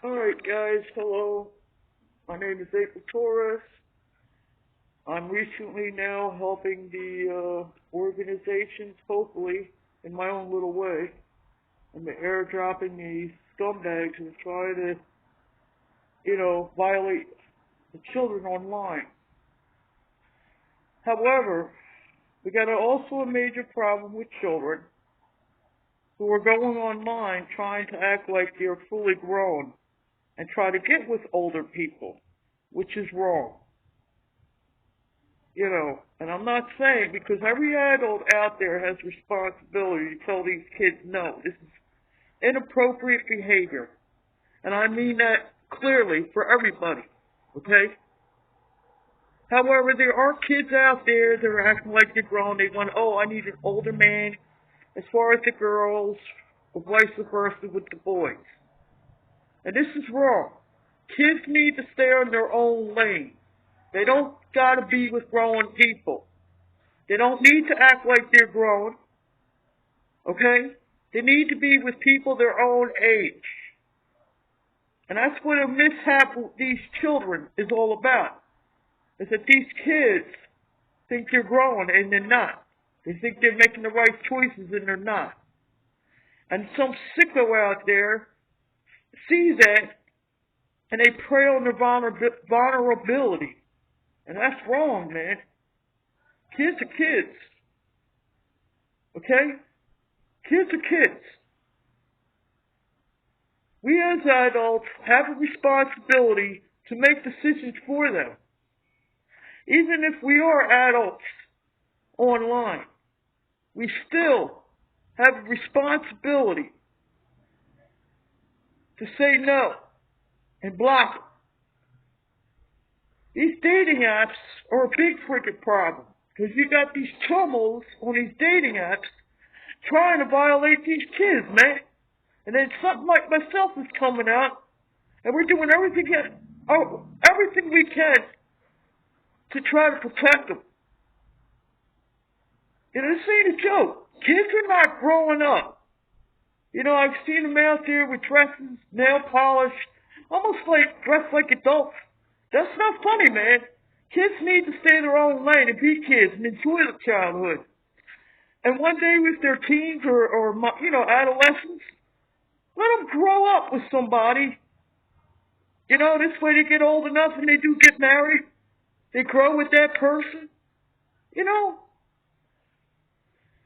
Alright guys, hello. My name is April Torres. I'm recently now helping the organizations, hopefully, in my own little way. I'm airdropping these scumbags who try to, violate the children online. However, we got also a major problem with children who are going online trying to act like they're fully grown and try to get with older people, which is wrong. And I'm not saying, because every adult out there has responsibility to tell these kids, no, this is inappropriate behavior. And I mean that clearly for everybody, okay? However, there are kids out there that are acting like they're grown. They want, I need an older man as far as the girls, or vice versa with the boys. And this is wrong. Kids need to stay in their own lane. They don't gotta be with grown people. They don't need to act like they're grown. Okay? They need to be with people their own age. And that's what a mishap with these children is all about. Is that these kids think they're grown and they're not. They think they're making the right choices and they're not. And some sicko out there sees that and they prey on their vulnerability. And that's wrong, man. Kids are kids. Okay? Kids are kids. We as adults have a responsibility to make decisions for them. Even if we are adults online, we still have a responsibility to say no and block them. These dating apps are a big freaking problem, because you got these chumos on these dating apps trying to violate these kids, man. And then something like myself is coming out, and we're doing everything we can to try to protect them. This ain't a joke. Kids are not growing up. I've seen them out there with dresses, nail polish, almost like dressed like adults. That's not funny, man. Kids need to stay in their own lane and be kids and enjoy their childhood. And one day with their teens or adolescents, let them grow up with somebody. This way they get old enough and they do get married. They grow with that person.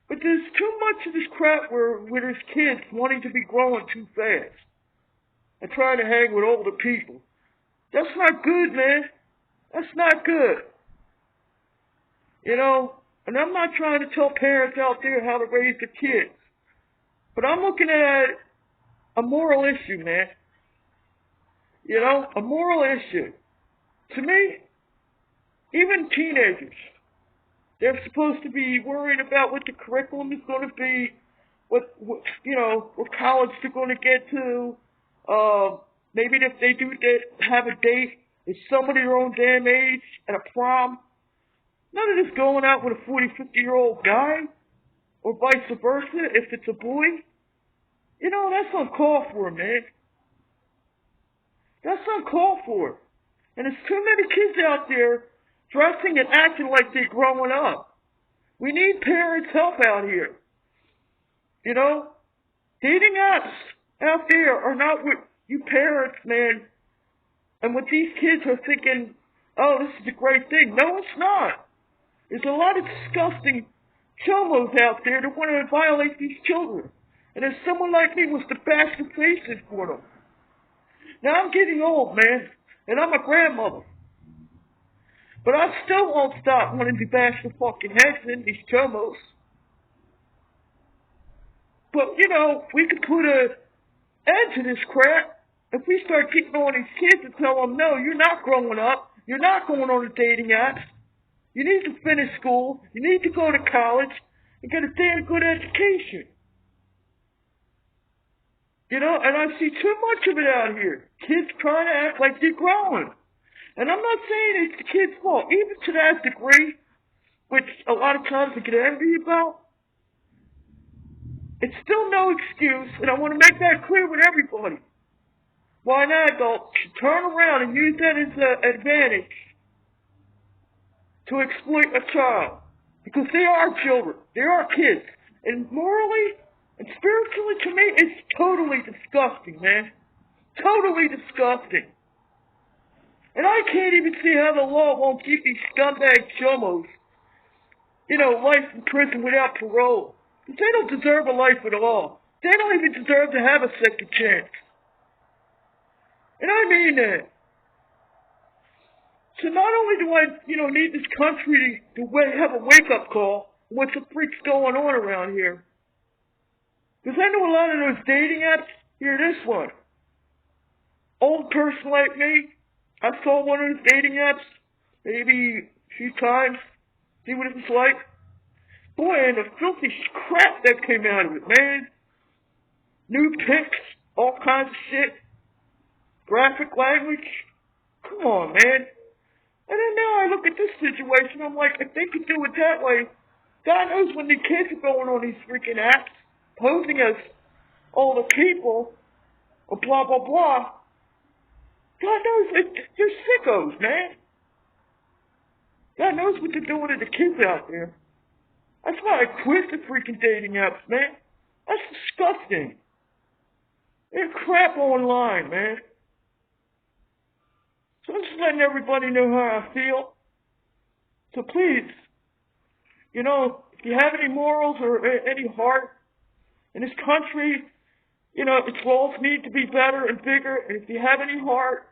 But there's too much of this crap where there's kids wanting to be growing too fast and trying to hang with older people. That's not good, man. That's not good. And I'm not trying to tell parents out there how to raise their kids. But I'm looking at a moral issue, man. A moral issue. To me, even teenagers, they're supposed to be worried about what the curriculum is going to be, what college they're going to get to. Maybe if they do have a date, it's somebody their own damn age at a prom. None of this going out with a 40, 50-year-old guy, or vice versa if it's a boy. That's uncalled for, man. That's uncalled for. And there's too many kids out there dressing and acting like they're growing up. We need parents' help out here. Dating apps out there are not what you parents, man, and what these kids are thinking, this is a great thing. No, it's not. There's a lot of disgusting chomos out there that want to violate these children. And if someone like me was to bash the faces for them. Now, I'm getting old, man, and I'm a grandmother. But I still won't stop wanting to bash the fucking heads in these chomos. But, we could put an end to this crap if we start keeping on these kids and tell them, no, you're not growing up. You're not going on the dating apps. You need to finish school. You need to go to college and get a damn good education. And I see too much of it out here. Kids trying to act like they're growing. And I'm not saying it's the kid's fault, even to that degree, which a lot of times I get angry about. It's still no excuse, and I want to make that clear with everybody. why an adult should turn around and use that as an advantage to exploit a child. Because they are children. They are kids. And morally and spiritually, to me, it's totally disgusting, man. Totally disgusting. And I can't even see how the law won't keep these scumbag chumos, life in prison without parole. Because they don't deserve a life at all. They don't even deserve to have a second chance. And I mean that. So not only do I, need this country to have a wake-up call, what the freak's going on around here. Because I know a lot of those dating apps. Here, this one. Old person like me, I saw one of those dating apps maybe a few times, see what it was like. Boy, and the filthy crap that came out of it, man. New pics, all kinds of shit, graphic language. Come on, man. And then now I look at this situation, I'm like, if they could do it that way, God knows when the kids are going on these freaking apps, posing as all the people, or blah, blah, blah. God knows, they're sickos, man. God knows what they're doing to the kids out there. That's why I quit the freaking dating apps, man. That's disgusting. They're crap online, man. So I'm just letting everybody know how I feel. So please, if you have any morals or any heart in this country, its laws need to be better and bigger. And if you have any heart,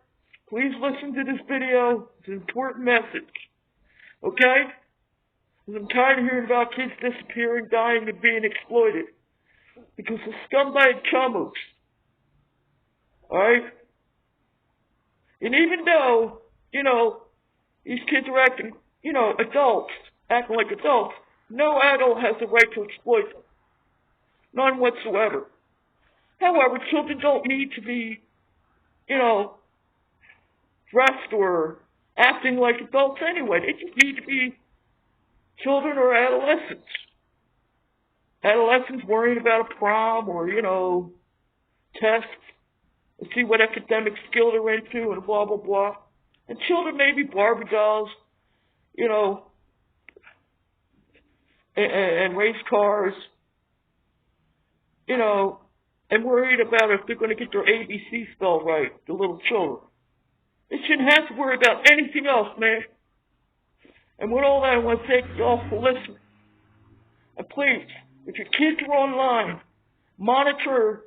please listen to this video. It's an important message. Okay? Because I'm tired of hearing about kids disappearing, dying, and being exploited. Because of scumbag chumos. Alright? And even though, these kids are acting, adults, acting like adults, no adult has the right to exploit them. None whatsoever. However, children don't need to be, dressed or acting like adults anyway. They just need to be children or adolescents. Adolescents worrying about a prom or, tests and see what academic skill they're into and blah, blah, blah. And children maybe Barbie dolls, and race cars, and worried about if they're going to get their ABC spelled right, the little children. They shouldn't have to worry about anything else, man. And with all that, I want to thank you all for listening. And please, if your kids are online, monitor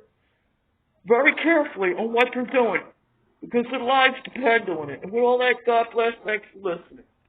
very carefully on what they're doing, because their lives depend on it. And with all that, God bless. Thanks for listening.